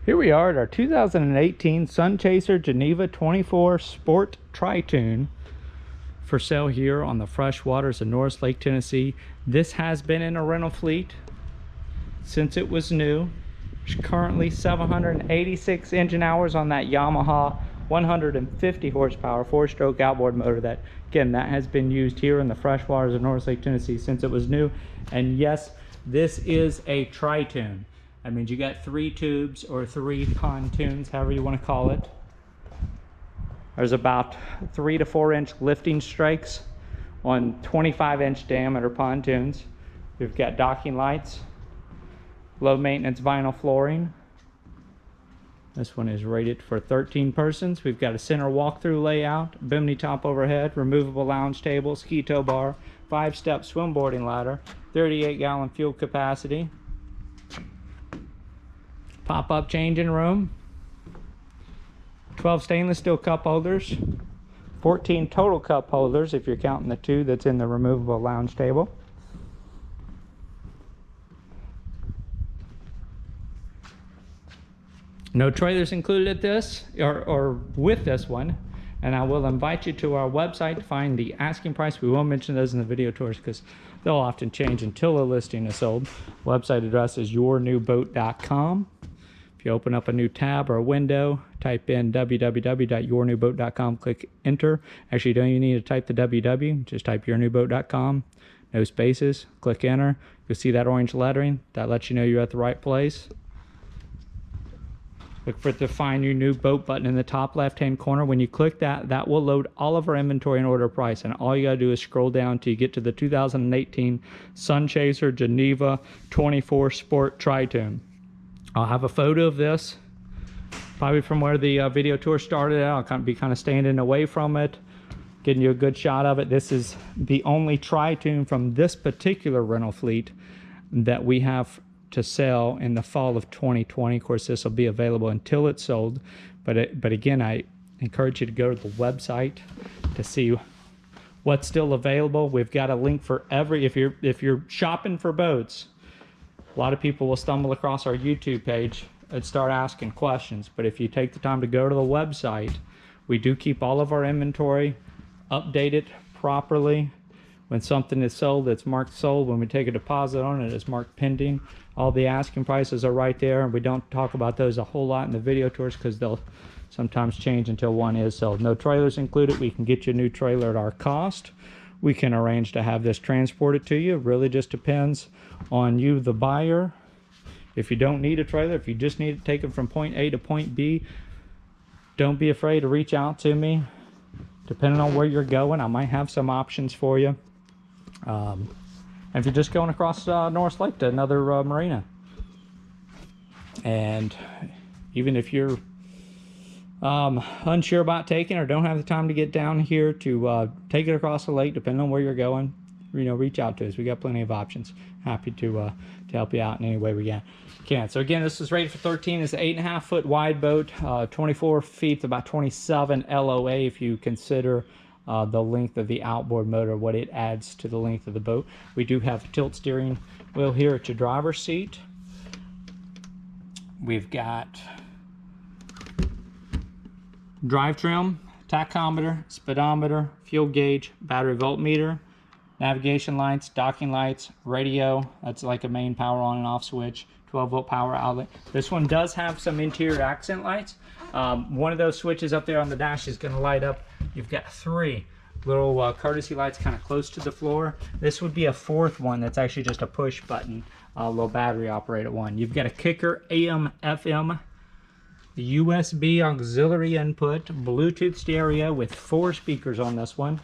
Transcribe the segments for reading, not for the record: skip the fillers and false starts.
Here we are at our 2018 Sunchaser Geneva 24 Sport Tritoon for sale here on the fresh waters of Norris Lake, Tennessee. This has been in a rental fleet since it was new. There's currently 786 engine hours on that Yamaha 150 horsepower 4-stroke outboard motor that, again, that has been used here in the fresh waters of Norris Lake, Tennessee since it was new. And yes, this is a Tritoon. That means you got 3 tubes or 3 pontoons, however you want to call it. There's about 3 to 4 inch lifting strakes on 25-inch diameter pontoons. We've got docking lights, low maintenance vinyl flooring. This one is rated for 13 persons. We've got a center walk-through layout, Bimini top overhead, removable lounge table, ski tow bar, 5-step swim boarding ladder, 38-gallon fuel capacity. Pop-up changing room, 12 stainless steel cup holders, 14 total cup holders if you're counting the 2 that's in the removable lounge table. No trailers included at this or with this one, and I will invite you to our website to find the asking price. We won't mention those in the video tours because they'll often change until a listing is sold. Website address is yournewboat.com. If you open up a new tab or a window, type in www.yournewboat.com, click enter. Actually, you don't even need to type the www, just type yournewboat.com, no spaces, click enter. You'll see that orange lettering. That lets you know you're at the right place. Look for the Find Your New Boat button in the top left-hand corner. When you click that, that will load all of our inventory and order price. And all you gotta do is scroll down till you get to the 2018 Sunchaser Geneva 24 Sport Tritoon. I'll have a photo of this, probably from where the video tour started out. I'll be kind of standing away from it, getting you a good shot of it. This is the only Tritoon from this particular rental fleet that we have to sell in the fall of 2020. Of course, this will be available until it's sold. But again, I encourage you to go to the website to see what's still available. We've got a link for every, if you're shopping for boats, a lot of people will stumble across our YouTube page and start asking questions. But if you take the time to go to the website, we do keep all of our inventory updated properly. When something is sold, it's marked sold. When we take a deposit on it, it's marked pending. All the asking prices are right there, and we don't talk about those a whole lot in the video tours because they'll sometimes change until one is sold. No trailers included. We can get you a new trailer at our cost. We can arrange to have this transported to you. It really just depends on you, the buyer. If you don't need a trailer, if you just need to take it from point A to point B, don't be afraid to reach out to me. Depending on where you're going, I might have some options for you. And if you're just going across Norris Lake to another marina, and even if you're unsure about taking or don't have the time to get down here to take it across the lake, depending on where you're going, you know, reach out to us. We got plenty of options. Happy to help you out in any way we can. So again, this is rated for 13. It's an 8.5 foot wide boat, 24 feet, about 27 LOA if you consider the length of the outboard motor, what it adds to the length of the boat. We do have a tilt steering wheel here at your driver's seat. We've got drive trim, tachometer, speedometer, fuel gauge, battery voltmeter, navigation lights, docking lights, radio. That's like a main power on and off switch, 12-volt power outlet. This one does have some interior accent lights. One of those switches up there on the dash is going to light up. You've got 3 little courtesy lights kind of close to the floor. This would be a 4th one that's actually just a push button, little battery operated one. You've got a kicker, AM, FM, USB auxiliary input, Bluetooth stereo with 4 speakers on this one.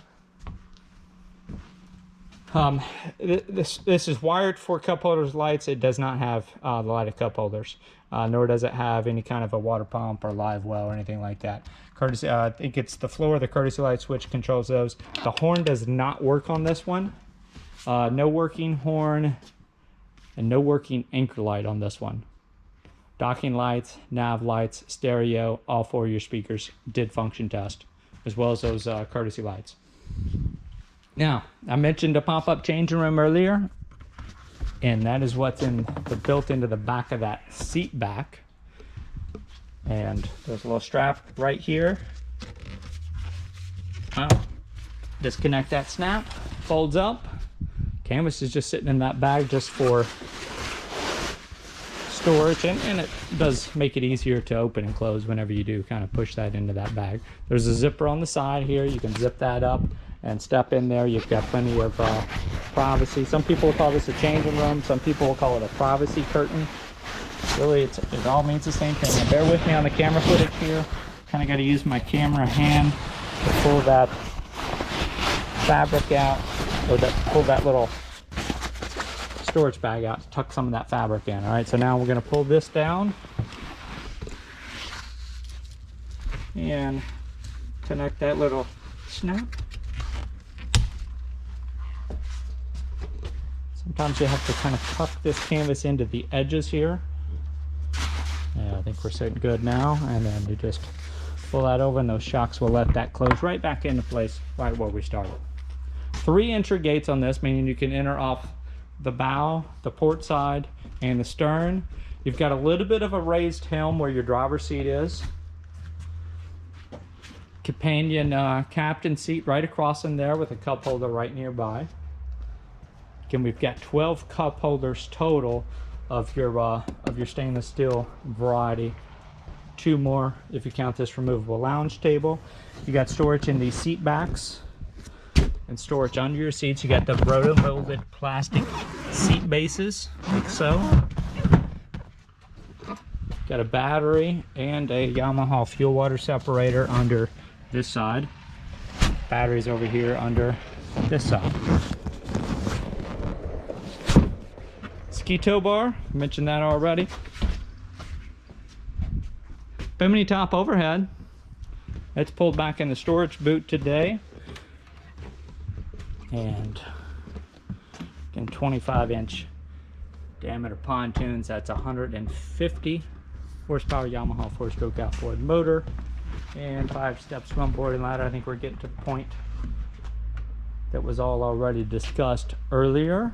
This is wired for cup holders lights. It does not have the lighted cup holders, nor does it have any kind of a water pump or live well or anything like that. Courtesy, I think it's the floor, the courtesy light switch controls those. The horn does not work on this one. No working horn and no working anchor light on this one. Docking lights, nav lights, stereo, all 4 of your speakers did function test, as well as those courtesy lights. Now, I mentioned a pop-up changing room earlier, and that is what's built into the back of that seat back. And there's a little strap right here. Disconnect that snap, folds up. Canvas is just sitting in that bag just for storage, and it does make it easier to open and close whenever you do kind of push that into that bag. There's a zipper on the side here. You can zip that up and step in there. You've got plenty of privacy. Some people will call this a changing room. Some people will call it a privacy curtain. Really, it all means the same thing. Now, bear with me on the camera footage here. Kind of got to use my camera hand to pull that fabric out, or pull that little storage bag out to tuck some of that fabric in. All right, so now we're going to pull this down and connect that little snap. Sometimes you have to kind of tuck this canvas into the edges here. Yeah, I think we're sitting good now, and then you just pull that over and those shocks will let that close right back into place right where we started. 3 entry gates on this, meaning you can enter off the bow, the port side, and the stern. You've got a little bit of a raised helm where your driver's seat is. Companion captain seat right across in there with a cup holder right nearby. Again, we've got 12 cup holders total of your stainless steel variety. 2 more if you count this removable lounge table. You got storage in these seat backs and storage under your seats. You got the roto-molded plastic seat bases, like so. Got a battery and a Yamaha fuel water separator under this side. Batteries over here under this side. Ski tow bar, mentioned that already. Bimini top overhead. It's pulled back in the storage boot today. And again, 25-inch diameter pontoons. That's 150 horsepower Yamaha 4-stroke outboard motor and 5-step swim boarding ladder. I think we're getting to the point that was all already discussed earlier.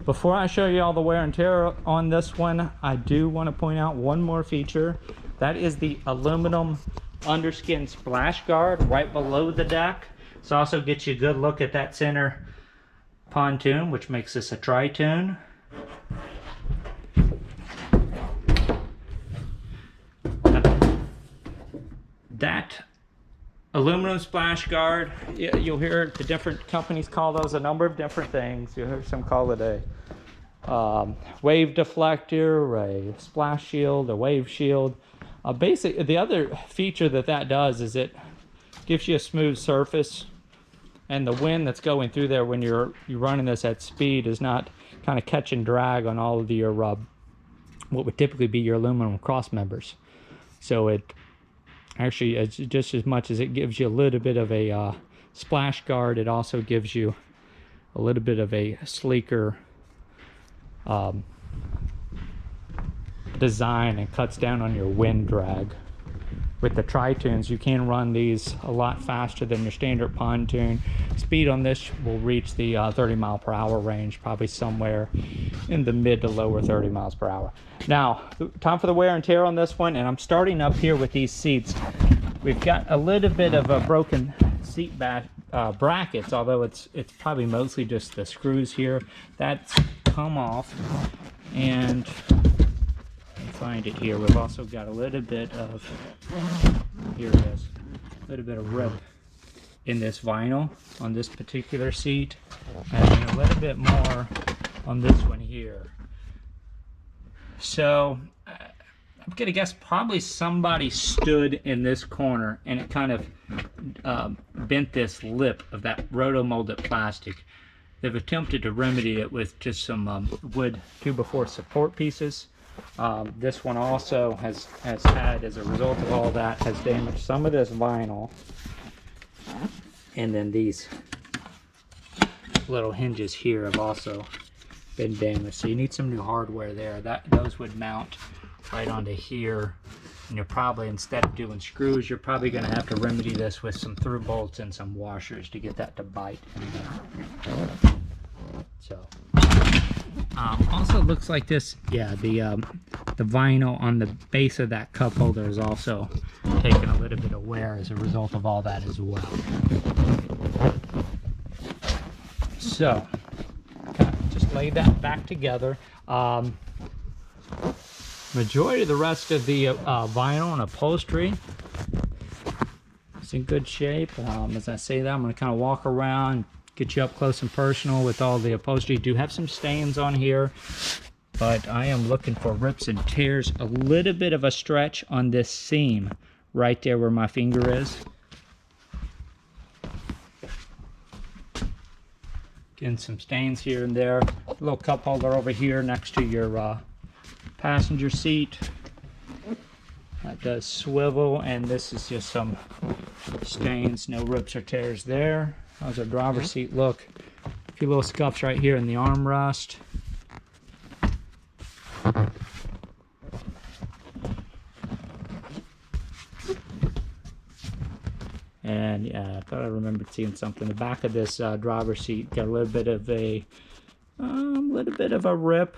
Before I show you all the wear and tear on this one, I do want to point out one more feature. That is the aluminum underskin splash guard right below the deck. This also gets you a good look at that center pontoon, which makes this a Tritoon. That aluminum splash guard, you'll hear the different companies call those a number of different things. You'll hear some call it a wave deflector, a splash shield, a wave shield. The other feature that does is it gives you a smooth surface, and the wind that's going through there when you're running this at speed is not kind of catch and drag on all of your what would typically be your aluminum cross members. So it actually, just as much as it gives you a little bit of a splash guard, it also gives you a little bit of a sleeker design and cuts down on your wind drag. With the Tritoons, you can run these a lot faster than your standard pontoon. Speed on this will reach the 30 mile per hour range, probably somewhere in the mid to lower 30 miles per hour. Now, time for the wear and tear on this one, and I'm starting up here with these seats. We've got a little bit of a broken seat brackets, although it's probably mostly just the screws here. That's come off, and find it here. We've also got a little bit of, here it is, a little bit of rip in this vinyl on this particular seat, and then a little bit more on this one here. So I'm gonna guess probably somebody stood in this corner and it kind of bent this lip of that roto-molded plastic. They've attempted to remedy it with just some wood 2x4 support pieces. This one also has had, as a result of all that, has damaged some of this vinyl, and then these little hinges here have also been damaged. So you need some new hardware there. Those would mount right onto here, and you're probably, instead of doing screws, you're probably going to have to remedy this with some through bolts and some washers to get that to bite in there. So also looks like this, yeah, the the vinyl on the base of that cup holder is also taking a little bit of wear as a result of all that as well. So, just lay that back together. Majority of the rest of the vinyl and upholstery is in good shape. As I say that, I'm going to kind of walk around, get you up close and personal with all the upholstery. Do have some stains on here, but I am looking for rips and tears. A little bit of a stretch on this seam right there where my finger is. Getting some stains here and there. A little cup holder over here next to your passenger seat. That does swivel, and this is just some stains. No rips or tears there. How's our driver's seat look? A few little scuffs right here in the armrest. And yeah, I thought I remembered seeing something. The back of this driver's seat got a little bit of a rip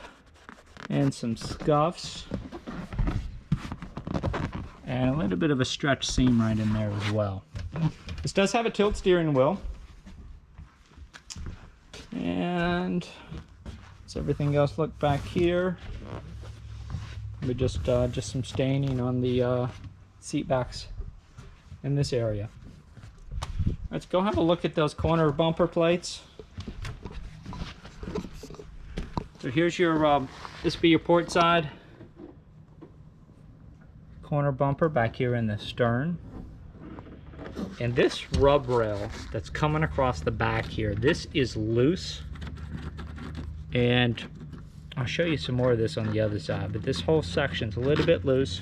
and some scuffs, and a little bit of a stretch seam right in there as well. This does have a tilt steering wheel, and does everything else look back here? But just some staining on the seat backs in this area. Let's go have a look at those corner bumper plates. So here's your, this will be your port side corner bumper back here in the stern. And this rub rail that's coming across the back here, this is loose. And I'll show you some more of this on the other side, but this whole section's a little bit loose.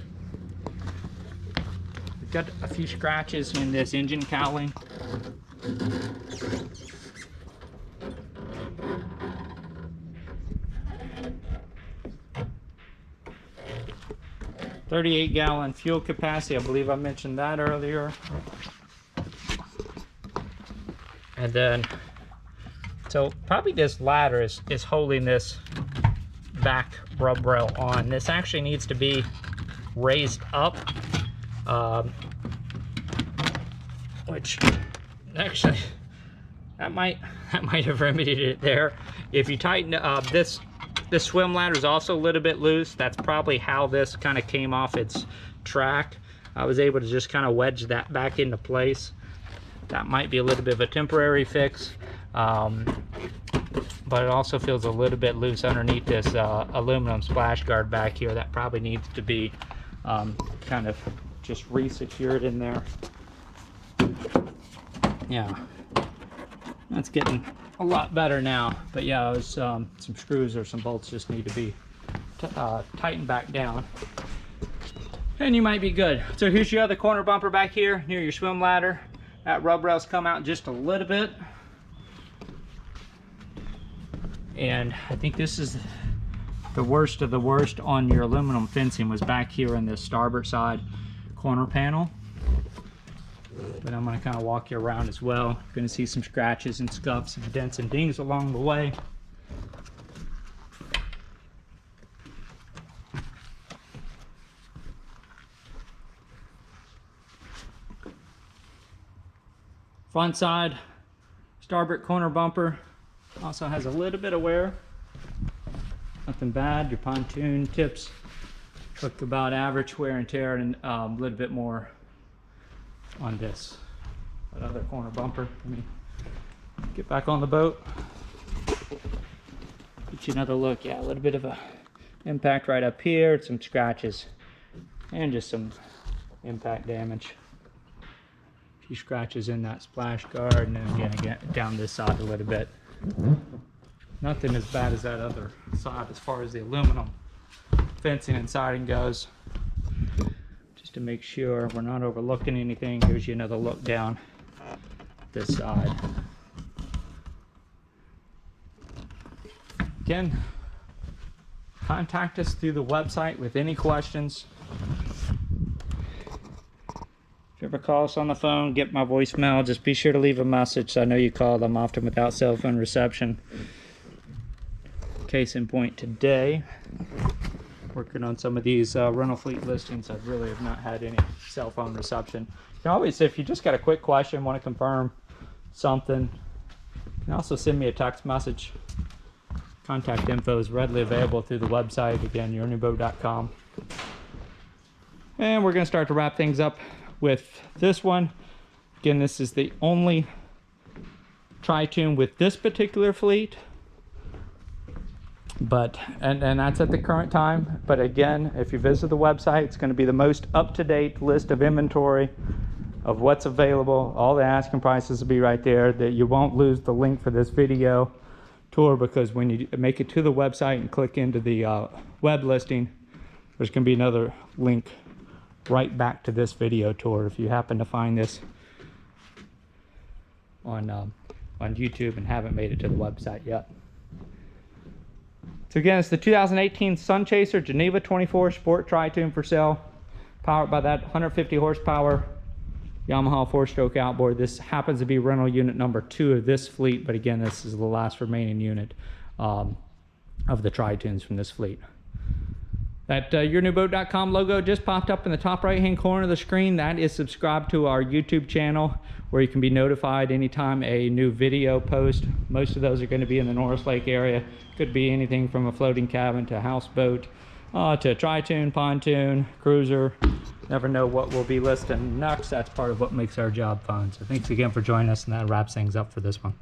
We've got a few scratches in this engine cowling. $38-gallon fuel capacity. I believe I mentioned that earlier. And then, so probably this ladder is holding this back rub rail on. This actually needs to be raised up, which actually that might have remedied it there. If you tighten this swim ladder is also a little bit loose. That's probably how this kind of came off its track. I was able to just kind of wedge that back into place. That might be a little bit of a temporary fix, but it also feels a little bit loose underneath this aluminum splash guard back here. That probably needs to be kind of just re-secured in there. Yeah, that's getting a lot better now, but yeah, it was, some screws or some bolts just need to be tightened back down, and you might be good. So here's your other corner bumper back here near your swim ladder. That rub rail's come out just a little bit, and I think this is the worst of the worst on your aluminum fencing was back here in this starboard side corner panel. But I'm going to kind of walk you around as well. You're going to see some scratches and scuffs and dents and dings along the way. Front side starboard corner bumper also has a little bit of wear. Nothing bad. Your pontoon tips look about average wear and tear, and a little bit more on this. That other corner bumper. Let me get back on the boat. Get you another look. Yeah, a little bit of a impact right up here, some scratches, and just some impact damage. A few scratches in that splash guard, and then again down this side a little bit. Nothing as bad as that other side as far as the aluminum fencing and siding goes. Just to make sure we're not overlooking anything, here's you another look down this side. Again, contact us through the website with any questions. If you ever call us on the phone, get my voicemail, just be sure to leave a message so I know you called. I'm often without cell phone reception. Case in point today, working on some of these rental fleet listings. I really have not had any cell phone reception. You can always, if you just got a quick question, want to confirm something, you can also send me a text message. Contact info is readily available through the website, again, yournewboat.com. And we're going to start to wrap things up with this one. Again, this is the only Tritoon with this particular fleet, but and that's at the current time. But again, if you visit the website, it's going to be the most up-to-date list of inventory of what's available. All the asking prices will be right there. That you won't lose the link for this video tour, because when you make it to the website and click into the web listing, there's going to be another link right back to this video tour if you happen to find this on YouTube and haven't made it to the website yet. So again, it's the 2018 Sunchaser Geneva 24 Sport Tritoon for sale, powered by that 150 horsepower Yamaha 4-stroke outboard. This happens to be rental unit number 2 of this fleet, but again, this is the last remaining unit of the Tritoons from this fleet. That yournewboat.com logo just popped up in the top right hand corner of the screen. That is subscribed to our YouTube channel, where you can be notified anytime a new video post. Most of those are going to be in the Norris Lake area. Could be anything from a floating cabin to a houseboat to a Tritoon, pontoon, cruiser. Never know what we'll be listing next. That's part of what makes our job fun. So thanks again for joining us, and that wraps things up for this one.